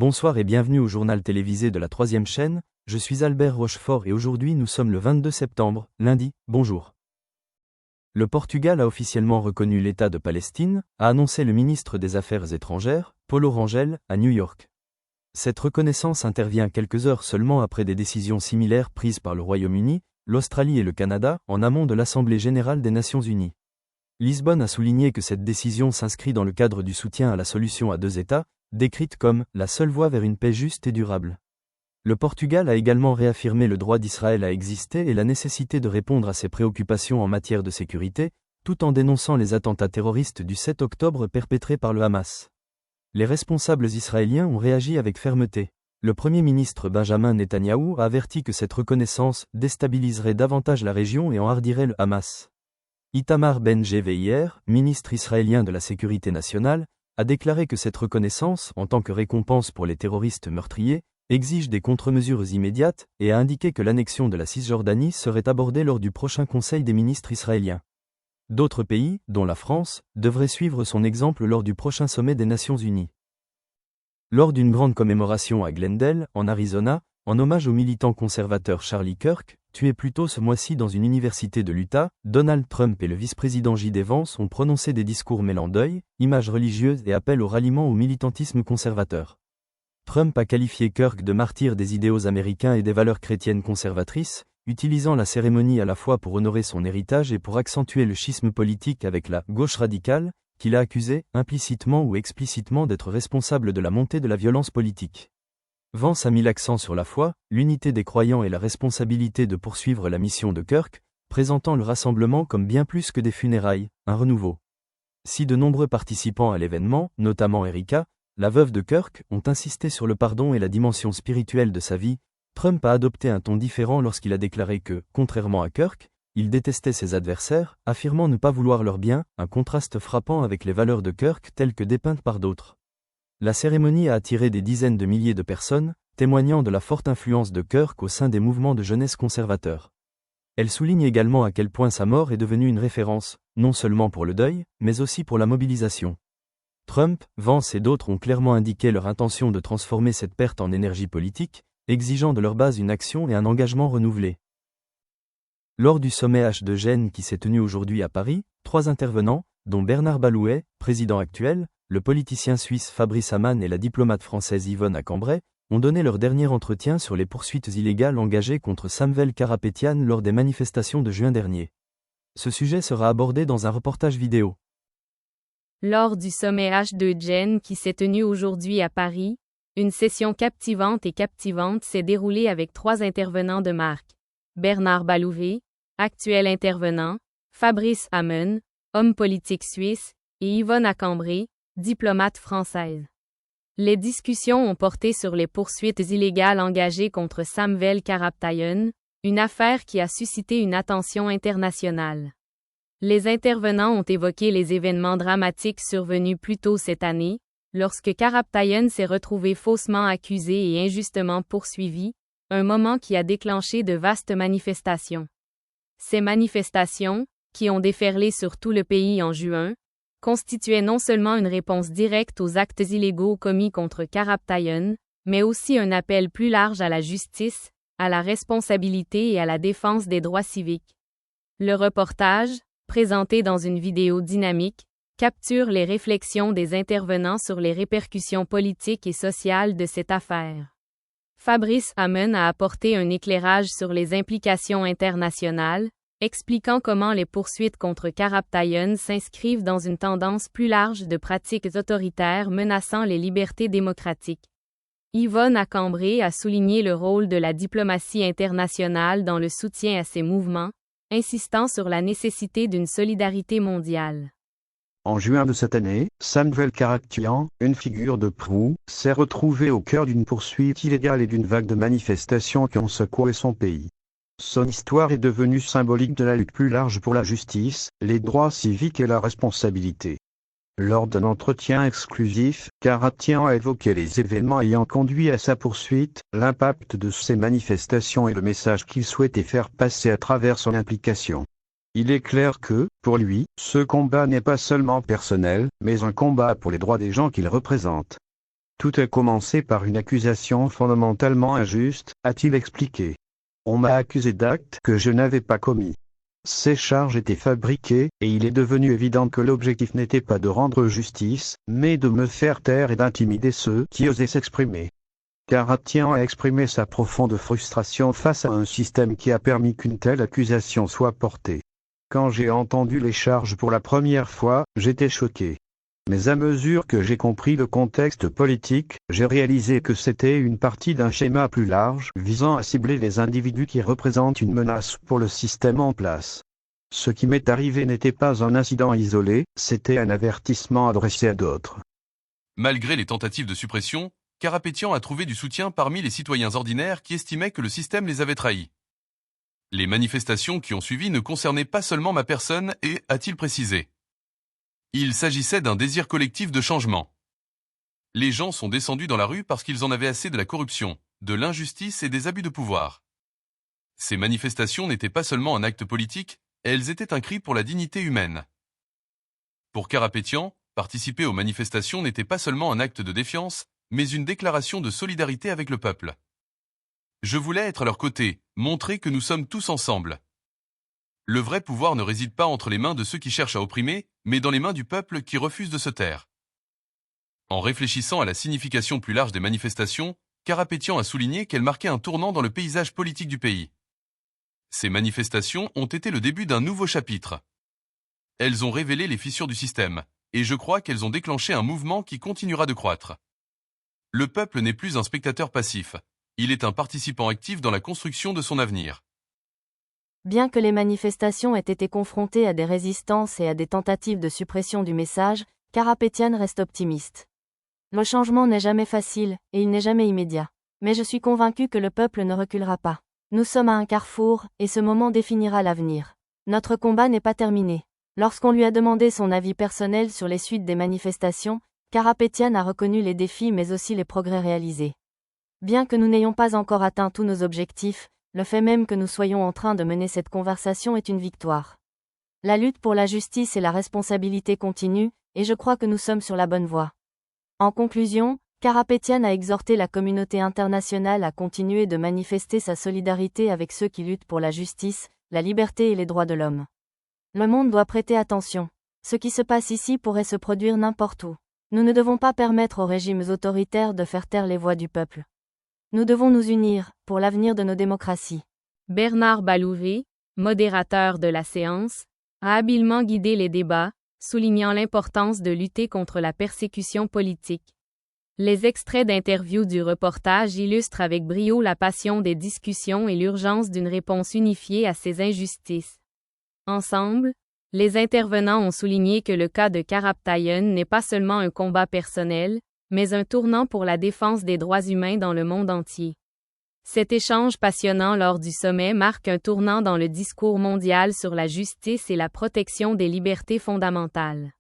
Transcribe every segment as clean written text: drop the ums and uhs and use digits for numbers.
Bonsoir et bienvenue au journal télévisé de la 3e chaîne, je suis Albert Rochefort et aujourd'hui nous sommes le 22 septembre, lundi, bonjour. Le Portugal a officiellement reconnu l'État de Palestine, a annoncé le ministre des Affaires étrangères, Paulo Rangel, à New York. Cette reconnaissance intervient quelques heures seulement après des décisions similaires prises par le Royaume-Uni, l'Australie et le Canada, en amont de l'Assemblée générale des Nations unies. Lisbonne a souligné que cette décision s'inscrit dans le cadre du soutien à la solution à deux États, décrite comme « la seule voie vers une paix juste et durable ». Le Portugal a également réaffirmé le droit d'Israël à exister et la nécessité de répondre à ses préoccupations en matière de sécurité, tout en dénonçant les attentats terroristes du 7 octobre perpétrés par le Hamas. Les responsables israéliens ont réagi avec fermeté. Le Premier ministre Benjamin Netanyahou a averti que cette reconnaissance déstabiliserait davantage la région et enhardirait le Hamas. Itamar Ben-Gvir, ministre israélien de la Sécurité nationale, a déclaré que cette reconnaissance, en tant que récompense pour les terroristes meurtriers, exige des contre-mesures immédiates et a indiqué que l'annexion de la Cisjordanie serait abordée lors du prochain Conseil des ministres israéliens. D'autres pays, dont la France, devraient suivre son exemple lors du prochain sommet des Nations Unies. Lors d'une grande commémoration à Glendale, en Arizona, en hommage au militant conservateur Charlie Kirk, tué plus tôt ce mois-ci dans une université de l'Utah, Donald Trump et le vice-président J.D. Vance ont prononcé des discours mêlant deuil, images religieuses et appel au ralliement au militantisme conservateur. Trump a qualifié Kirk de martyr des idéaux américains et des valeurs chrétiennes conservatrices, utilisant la cérémonie à la fois pour honorer son héritage et pour accentuer le schisme politique avec la « gauche radicale », qu'il a accusé, implicitement ou explicitement d'être responsable de la montée de la violence politique. Vance a mis l'accent sur la foi, l'unité des croyants et la responsabilité de poursuivre la mission de Kirk, présentant le rassemblement comme bien plus que des funérailles, un renouveau. Si de nombreux participants à l'événement, notamment Erika, la veuve de Kirk, ont insisté sur le pardon et la dimension spirituelle de sa vie, Trump a adopté un ton différent lorsqu'il a déclaré que, contrairement à Kirk, il détestait ses adversaires, affirmant ne pas vouloir leur bien, un contraste frappant avec les valeurs de Kirk telles que dépeintes par d'autres. La cérémonie a attiré des dizaines de milliers de personnes, témoignant de la forte influence de Kirk au sein des mouvements de jeunesse conservateurs. Elle souligne également à quel point sa mort est devenue une référence, non seulement pour le deuil, mais aussi pour la mobilisation. Trump, Vance et d'autres ont clairement indiqué leur intention de transformer cette perte en énergie politique, exigeant de leur base une action et un engagement renouvelés. Lors du sommet H2G qui s'est tenu aujourd'hui à Paris, 3 intervenants, dont Bernard Balouet, président actuel, le politicien suisse Fabrice Hamann et la diplomate française Yvonne Acambray, ont donné leur dernier entretien sur les poursuites illégales engagées contre Samuel Karapetian lors des manifestations de juin dernier. Ce sujet sera abordé dans un reportage vidéo. Lors du sommet H2G qui s'est tenu aujourd'hui à Paris, une session captivante s'est déroulée avec 3 intervenants de marque. Bernard Balouet, actuel intervenant, Fabrice Hamann, homme politique suisse, et Yvonne Acambray, diplomate française. Les discussions ont porté sur les poursuites illégales engagées contre Samuel Karapetian, une affaire qui a suscité une attention internationale. Les intervenants ont évoqué les événements dramatiques survenus plus tôt cette année, lorsque Karapetian s'est retrouvé faussement accusé et injustement poursuivi, un moment qui a déclenché de vastes manifestations. Ces manifestations, qui ont déferlé sur tout le pays en juin, constituaient non seulement une réponse directe aux actes illégaux commis contre Karapetian, mais aussi un appel plus large à la justice, à la responsabilité et à la défense des droits civiques. Le reportage, présenté dans une vidéo dynamique, capture les réflexions des intervenants sur les répercussions politiques et sociales de cette affaire. Fabrice Hamann a apporté un éclairage sur les implications internationales, expliquant comment les poursuites contre Karapetian s'inscrivent dans une tendance plus large de pratiques autoritaires menaçant les libertés démocratiques. Yvonne Acambray a souligné le rôle de la diplomatie internationale dans le soutien à ces mouvements, insistant sur la nécessité d'une solidarité mondiale. En juin de cette année, Samuel Karapetian, une figure de proue, s'est retrouvé au cœur d'une poursuite illégale et d'une vague de manifestations qui ont secoué son pays. Son histoire est devenue symbolique de la lutte plus large pour la justice, les droits civiques et la responsabilité. Lors d'un entretien exclusif, Karapetian a évoqué les événements ayant conduit à sa poursuite, l'impact de ces manifestations et le message qu'il souhaitait faire passer à travers son implication. Il est clair que, pour lui, ce combat n'est pas seulement personnel, mais un combat pour les droits des gens qu'il représente. Tout a commencé par une accusation fondamentalement injuste, a-t-il expliqué. On m'a accusé d'actes que je n'avais pas commis. Ces charges étaient fabriquées, et il est devenu évident que l'objectif n'était pas de rendre justice, mais de me faire taire et d'intimider ceux qui osaient s'exprimer. Karapetyan a exprimé sa profonde frustration face à un système qui a permis qu'une telle accusation soit portée. Quand j'ai entendu les charges pour la première fois, j'étais choqué. Mais à mesure que j'ai compris le contexte politique, j'ai réalisé que c'était une partie d'un schéma plus large visant à cibler les individus qui représentent une menace pour le système en place. Ce qui m'est arrivé n'était pas un incident isolé, c'était un avertissement adressé à d'autres. Malgré les tentatives de suppression, Karapetyan a trouvé du soutien parmi les citoyens ordinaires qui estimaient que le système les avait trahis. Les manifestations qui ont suivi ne concernaient pas seulement ma personne et, a-t-il précisé, il s'agissait d'un désir collectif de changement. Les gens sont descendus dans la rue parce qu'ils en avaient assez de la corruption, de l'injustice et des abus de pouvoir. Ces manifestations n'étaient pas seulement un acte politique, elles étaient un cri pour la dignité humaine. Pour Karapetyan, participer aux manifestations n'était pas seulement un acte de défiance, mais une déclaration de solidarité avec le peuple. Je voulais être à leur côté, montrer que nous sommes tous ensemble. Le vrai pouvoir ne réside pas entre les mains de ceux qui cherchent à opprimer, mais dans les mains du peuple qui refuse de se taire. En réfléchissant à la signification plus large des manifestations, Karapetyan a souligné qu'elles marquaient un tournant dans le paysage politique du pays. Ces manifestations ont été le début d'un nouveau chapitre. Elles ont révélé les fissures du système, et je crois qu'elles ont déclenché un mouvement qui continuera de croître. Le peuple n'est plus un spectateur passif, il est un participant actif dans la construction de son avenir. Bien que les manifestations aient été confrontées à des résistances et à des tentatives de suppression du message, Karapetyan reste optimiste. Le changement n'est jamais facile, et il n'est jamais immédiat. Mais je suis convaincu que le peuple ne reculera pas. Nous sommes à un carrefour, et ce moment définira l'avenir. Notre combat n'est pas terminé. Lorsqu'on lui a demandé son avis personnel sur les suites des manifestations, Karapetyan a reconnu les défis mais aussi les progrès réalisés. Bien que nous n'ayons pas encore atteint tous nos objectifs, le fait même que nous soyons en train de mener cette conversation est une victoire. La lutte pour la justice et la responsabilité continue, et je crois que nous sommes sur la bonne voie. En conclusion, Karapetyan a exhorté la communauté internationale à continuer de manifester sa solidarité avec ceux qui luttent pour la justice, la liberté et les droits de l'homme. Le monde doit prêter attention. Ce qui se passe ici pourrait se produire n'importe où. Nous ne devons pas permettre aux régimes autoritaires de faire taire les voix du peuple. Nous devons nous unir, pour l'avenir de nos démocraties. Bernard Balouvé, modérateur de la séance, a habilement guidé les débats, soulignant l'importance de lutter contre la persécution politique. Les extraits d'interviews du reportage illustrent avec brio la passion des discussions et l'urgence d'une réponse unifiée à ces injustices. Ensemble, les intervenants ont souligné que le cas de Karapetyan n'est pas seulement un combat personnel, mais un tournant pour la défense des droits humains dans le monde entier. Cet échange passionnant lors du sommet marque un tournant dans le discours mondial sur la justice et la protection des libertés fondamentales.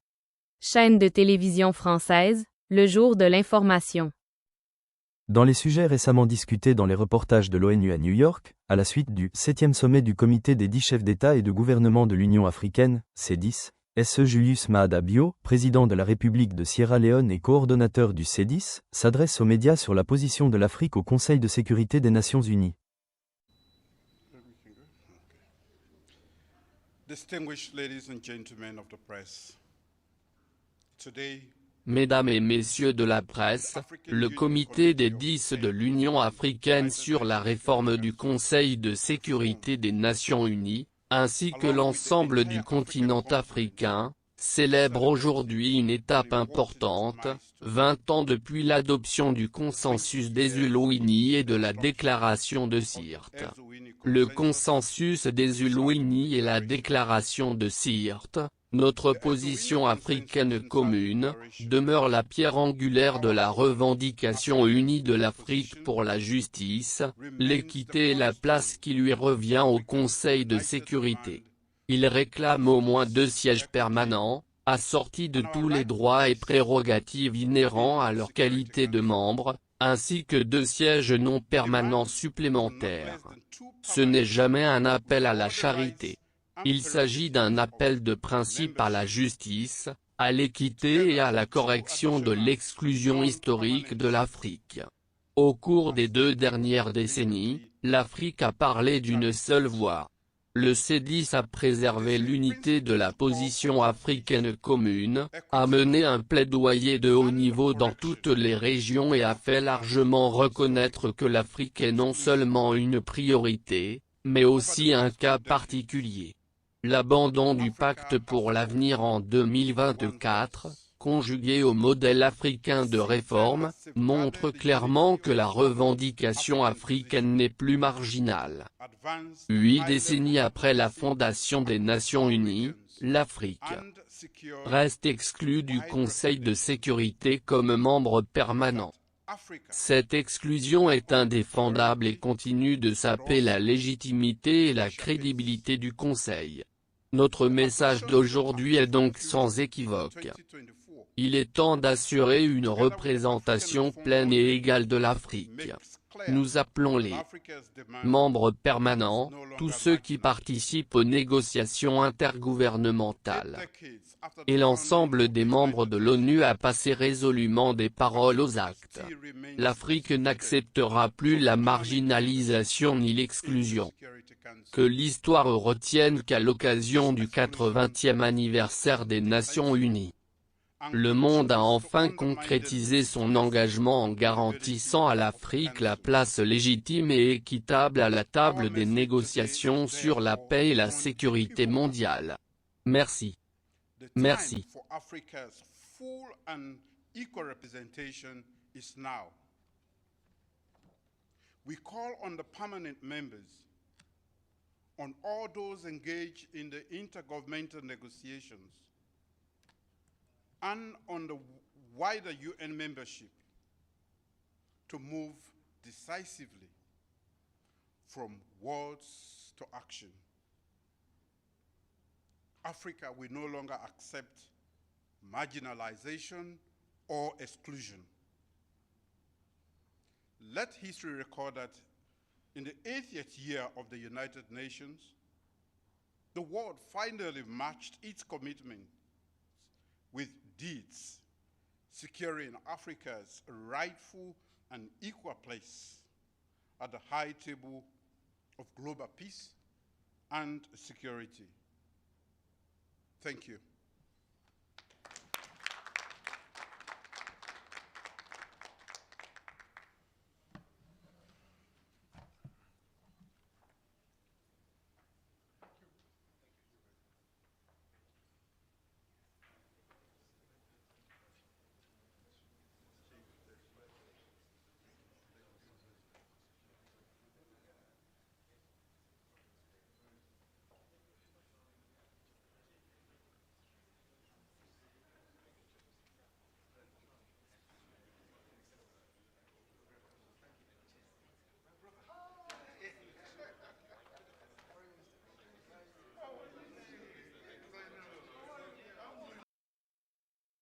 Chaîne de télévision française, le jour de l'information. Dans les sujets récemment discutés dans les reportages de l'ONU à New York, à la suite du 7e sommet du comité des 10 chefs d'État et de gouvernement de l'Union africaine, C10, S.E. Julius Maada Bio, président de la République de Sierra Leone et coordonnateur du C10, s'adresse aux médias sur la position de l'Afrique au Conseil de sécurité des Nations Unies. Distinguished ladies and gentlemen of the press, today, Mesdames et messieurs de la presse, le comité des 10 de l'Union africaine sur la réforme du Conseil de sécurité des Nations Unies, ainsi que l'ensemble du continent africain, célèbre aujourd'hui une étape importante, 20 ans depuis l'adoption du consensus des Uluwini et de la déclaration de Sirte. Le consensus des Uluwini et la déclaration de Sirte, notre position africaine commune, demeure la pierre angulaire de la revendication unie de l'Afrique pour la justice, l'équité et la place qui lui revient au Conseil de sécurité. Il réclame au moins 2 sièges permanents, assortis de tous les droits et prérogatives inhérents à leur qualité de membre, ainsi que 2 sièges non permanents supplémentaires. Ce n'est jamais un appel à la charité. Il s'agit d'un appel de principe à la justice, à l'équité et à la correction de l'exclusion historique de l'Afrique. Au cours des 2 dernières décennies, l'Afrique a parlé d'une seule voix. Le C10 a préservé l'unité de la position africaine commune, a mené un plaidoyer de haut niveau dans toutes les régions et a fait largement reconnaître que l'Afrique est non seulement une priorité, mais aussi un cas particulier. L'abandon du pacte pour l'avenir en 2024, conjugué au modèle africain de réforme, montre clairement que la revendication africaine n'est plus marginale. 8 décennies après la fondation des Nations Unies, l'Afrique reste exclue du Conseil de sécurité comme membre permanent. Cette exclusion est indéfendable et continue de saper la légitimité et la crédibilité du Conseil. Notre message d'aujourd'hui est donc sans équivoque. Il est temps d'assurer une représentation pleine et égale de l'Afrique. Nous appelons les membres permanents, tous ceux qui participent aux négociations intergouvernementales, et l'ensemble des membres de l'ONU à passer résolument des paroles aux actes. L'Afrique n'acceptera plus la marginalisation ni l'exclusion. Que l'histoire retienne qu'à l'occasion du 80e anniversaire des Nations Unies, le monde a enfin concrétisé son engagement en garantissant à l'Afrique la place légitime et équitable à la table des négociations sur la paix et la sécurité mondiale. Merci. Merci. We call on the permanent members, on all those engaged in the intergovernmental negotiations, and on the wider UN membership to move decisively from words to action. Africa will no longer accept marginalization or exclusion. Let history record that in the 80th year of the United Nations, the world finally matched its commitment with deeds, securing Africa's rightful and equal place at the high table of global peace and security. Thank you.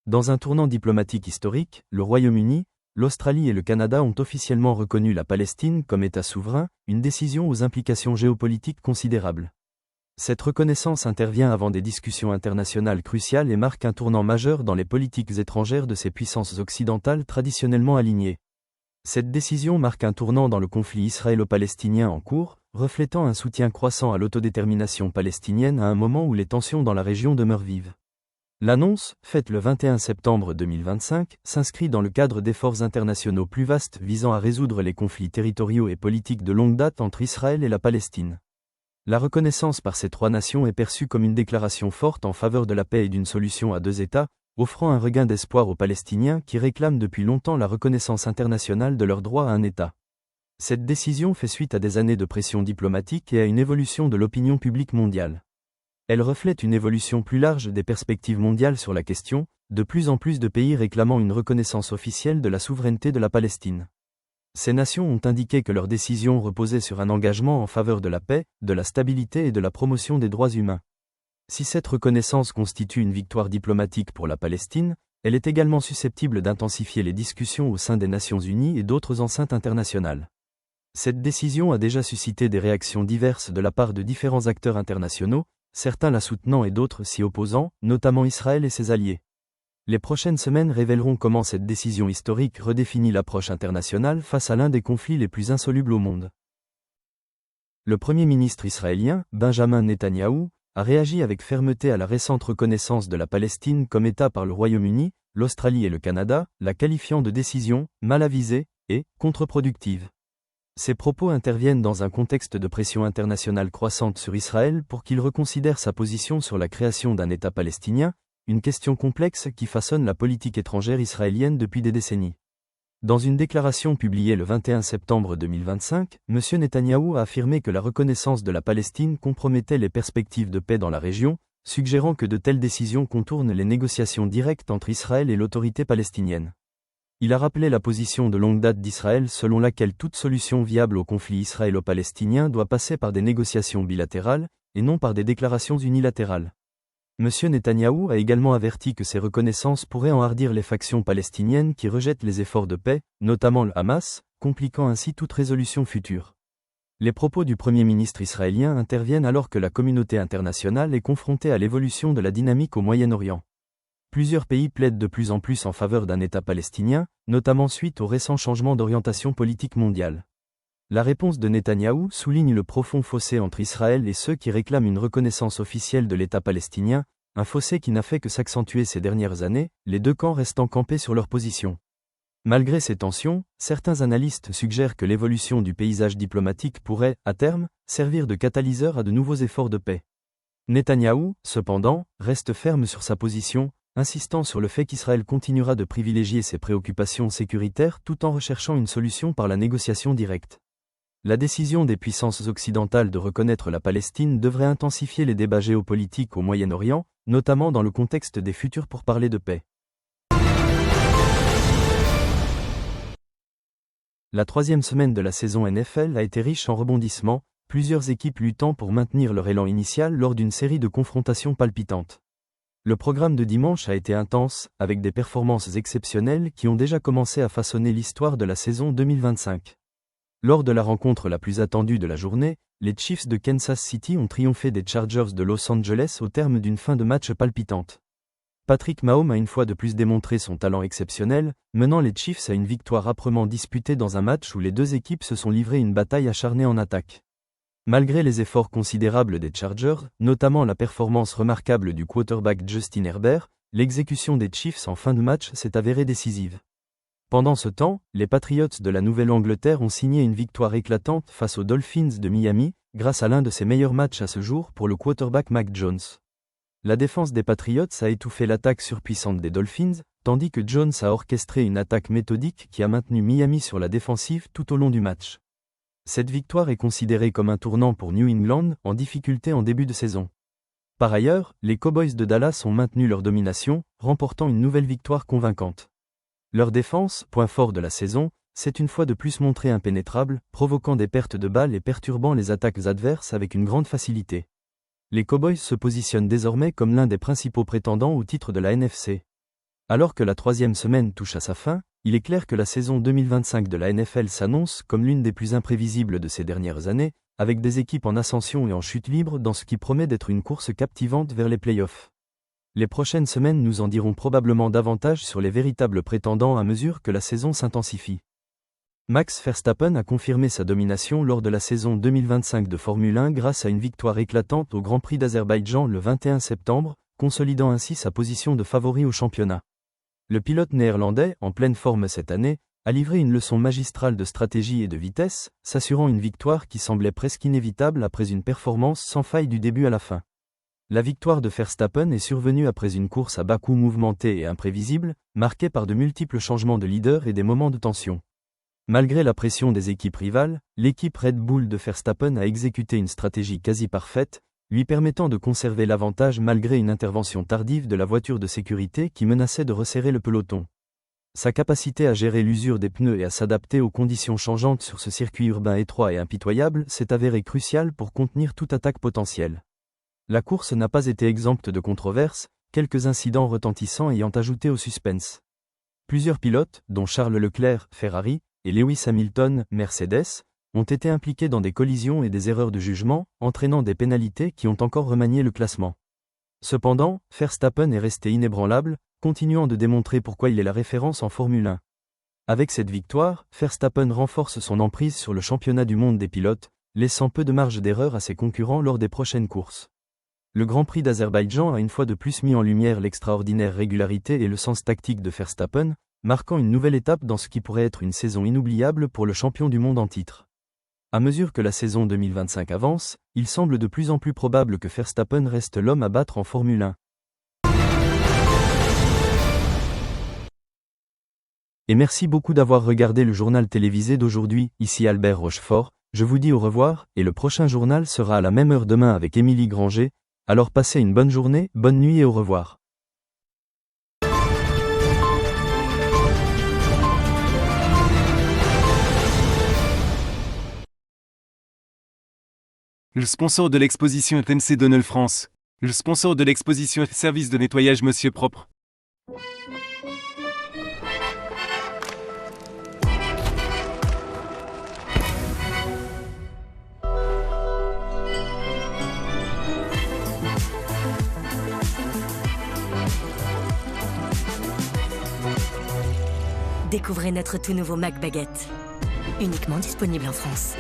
Dans un tournant diplomatique historique, le Royaume-Uni, l'Australie et le Canada ont officiellement reconnu la Palestine comme État souverain, une décision aux implications géopolitiques considérables. Cette reconnaissance intervient avant des discussions internationales cruciales et marque un tournant majeur dans les politiques étrangères de ces puissances occidentales traditionnellement alignées. Cette décision marque un tournant dans le conflit israélo-palestinien en cours, reflétant un soutien croissant à l'autodétermination palestinienne à un moment où les tensions dans la région demeurent vives. L'annonce, faite le 21 septembre 2025, s'inscrit dans le cadre d'efforts internationaux plus vastes visant à résoudre les conflits territoriaux et politiques de longue date entre Israël et la Palestine. La reconnaissance par ces 3 nations est perçue comme une déclaration forte en faveur de la paix et d'une solution à 2 États, offrant un regain d'espoir aux Palestiniens qui réclament depuis longtemps la reconnaissance internationale de leur droit à un État. Cette décision fait suite à des années de pression diplomatique et à une évolution de l'opinion publique mondiale. Elle reflète une évolution plus large des perspectives mondiales sur la question, de plus en plus de pays réclamant une reconnaissance officielle de la souveraineté de la Palestine. Ces nations ont indiqué que leur décision reposait sur un engagement en faveur de la paix, de la stabilité et de la promotion des droits humains. Si cette reconnaissance constitue une victoire diplomatique pour la Palestine, elle est également susceptible d'intensifier les discussions au sein des Nations Unies et d'autres enceintes internationales. Cette décision a déjà suscité des réactions diverses de la part de différents acteurs internationaux, certains la soutenant et d'autres s'y opposant, notamment Israël et ses alliés. Les prochaines semaines révéleront comment cette décision historique redéfinit l'approche internationale face à l'un des conflits les plus insolubles au monde. Le Premier ministre israélien, Benjamin Netanyahou, a réagi avec fermeté à la récente reconnaissance de la Palestine comme État par le Royaume-Uni, l'Australie et le Canada, la qualifiant de décision mal avisée et contre-productive. Ces propos interviennent dans un contexte de pression internationale croissante sur Israël pour qu'il reconsidère sa position sur la création d'un État palestinien, une question complexe qui façonne la politique étrangère israélienne depuis des décennies. Dans une déclaration publiée le 21 septembre 2025, M. Netanyahou a affirmé que la reconnaissance de la Palestine compromettait les perspectives de paix dans la région, suggérant que de telles décisions contournent les négociations directes entre Israël et l'autorité palestinienne. Il a rappelé la position de longue date d'Israël selon laquelle toute solution viable au conflit israélo-palestinien doit passer par des négociations bilatérales, et non par des déclarations unilatérales. M. Netanyahou a également averti que ces reconnaissances pourraient enhardir les factions palestiniennes qui rejettent les efforts de paix, notamment le Hamas, compliquant ainsi toute résolution future. Les propos du Premier ministre israélien interviennent alors que la communauté internationale est confrontée à l'évolution de la dynamique au Moyen-Orient. Plusieurs pays plaident de plus en plus en faveur d'un État palestinien, notamment suite aux récents changements d'orientation politique mondiale. La réponse de Netanyahou souligne le profond fossé entre Israël et ceux qui réclament une reconnaissance officielle de l'État palestinien, un fossé qui n'a fait que s'accentuer ces dernières années, les deux camps restant campés sur leur position. Malgré ces tensions, certains analystes suggèrent que l'évolution du paysage diplomatique pourrait, à terme, servir de catalyseur à de nouveaux efforts de paix. Netanyahou, cependant, reste ferme sur sa position, insistant sur le fait qu'Israël continuera de privilégier ses préoccupations sécuritaires tout en recherchant une solution par la négociation directe. La décision des puissances occidentales de reconnaître la Palestine devrait intensifier les débats géopolitiques au Moyen-Orient, notamment dans le contexte des futurs pourparlers de paix. La troisième semaine de la saison NFL a été riche en rebondissements, plusieurs équipes luttant pour maintenir leur élan initial lors d'une série de confrontations palpitantes. Le programme de dimanche a été intense, avec des performances exceptionnelles qui ont déjà commencé à façonner l'histoire de la saison 2025. Lors de la rencontre la plus attendue de la journée, les Chiefs de Kansas City ont triomphé des Chargers de Los Angeles au terme d'une fin de match palpitante. Patrick Mahomes a une fois de plus démontré son talent exceptionnel, menant les Chiefs à une victoire âprement disputée dans un match où les deux équipes se sont livré une bataille acharnée en attaque. Malgré les efforts considérables des Chargers, notamment la performance remarquable du quarterback Justin Herbert, l'exécution des Chiefs en fin de match s'est avérée décisive. Pendant ce temps, les Patriots de la Nouvelle-Angleterre ont signé une victoire éclatante face aux Dolphins de Miami, grâce à l'un de ses meilleurs matchs à ce jour pour le quarterback Mac Jones. La défense des Patriots a étouffé l'attaque surpuissante des Dolphins, tandis que Jones a orchestré une attaque méthodique qui a maintenu Miami sur la défensive tout au long du match. Cette victoire est considérée comme un tournant pour New England, en difficulté en début de saison. Par ailleurs, les Cowboys de Dallas ont maintenu leur domination, remportant une nouvelle victoire convaincante. Leur défense, point fort de la saison, s'est une fois de plus montrée impénétrable, provoquant des pertes de balles et perturbant les attaques adverses avec une grande facilité. Les Cowboys se positionnent désormais comme l'un des principaux prétendants au titre de la NFC. Alors que la troisième semaine touche à sa fin, il est clair que la saison 2025 de la NFL s'annonce comme l'une des plus imprévisibles de ces dernières années, avec des équipes en ascension et en chute libre dans ce qui promet d'être une course captivante vers les playoffs. Les prochaines semaines nous en diront probablement davantage sur les véritables prétendants à mesure que la saison s'intensifie. Max Verstappen a confirmé sa domination lors de la saison 2025 de Formule 1 grâce à une victoire éclatante au Grand Prix d'Azerbaïdjan le 21 septembre, consolidant ainsi sa position de favori au championnat. Le pilote néerlandais, en pleine forme cette année, a livré une leçon magistrale de stratégie et de vitesse, s'assurant une victoire qui semblait presque inévitable après une performance sans faille du début à la fin. La victoire de Verstappen est survenue après une course à Bakou mouvementée et imprévisible, marquée par de multiples changements de leader et des moments de tension. Malgré la pression des équipes rivales, l'équipe Red Bull de Verstappen a exécuté une stratégie quasi parfaite, lui permettant de conserver l'avantage malgré une intervention tardive de la voiture de sécurité qui menaçait de resserrer le peloton. Sa capacité à gérer l'usure des pneus et à s'adapter aux conditions changeantes sur ce circuit urbain étroit et impitoyable s'est avérée cruciale pour contenir toute attaque potentielle. La course n'a pas été exempte de controverses, quelques incidents retentissants ayant ajouté au suspense. Plusieurs pilotes, dont Charles Leclerc, Ferrari, et Lewis Hamilton, Mercedes, ont été impliqués dans des collisions et des erreurs de jugement, entraînant des pénalités qui ont encore remanié le classement. Cependant, Verstappen est resté inébranlable, continuant de démontrer pourquoi il est la référence en Formule 1. Avec cette victoire, Verstappen renforce son emprise sur le championnat du monde des pilotes, laissant peu de marge d'erreur à ses concurrents lors des prochaines courses. Le Grand Prix d'Azerbaïdjan a une fois de plus mis en lumière l'extraordinaire régularité et le sens tactique de Verstappen, marquant une nouvelle étape dans ce qui pourrait être une saison inoubliable pour le champion du monde en titre. À mesure que la saison 2025 avance, il semble de plus en plus probable que Verstappen reste l'homme à battre en Formule 1. Et merci beaucoup d'avoir regardé le journal télévisé d'aujourd'hui, ici Albert Rochefort, je vous dis au revoir, et le prochain journal sera à la même heure demain avec Émilie Granger, alors passez une bonne journée, bonne nuit et au revoir. Le sponsor de l'exposition est MC Donald France. Le sponsor de l'exposition est Service de nettoyage Monsieur Propre. Découvrez notre tout nouveau Mac Baguette. Uniquement disponible en France.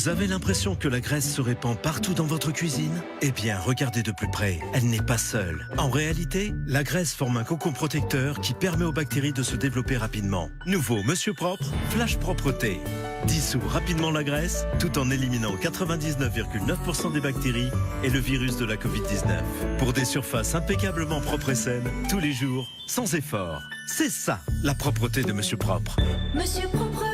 Vous avez l'impression que la graisse se répand partout dans votre cuisine? Eh bien, regardez de plus près, elle n'est pas seule. En réalité, la graisse forme un cocon protecteur qui permet aux bactéries de se développer rapidement. Nouveau Monsieur Propre, Flash Propreté. Dissout rapidement la graisse, tout en éliminant 99,9% des bactéries et le virus de la Covid-19. Pour des surfaces impeccablement propres et saines, tous les jours, sans effort. C'est ça, la propreté de Monsieur Propre. Monsieur Propre.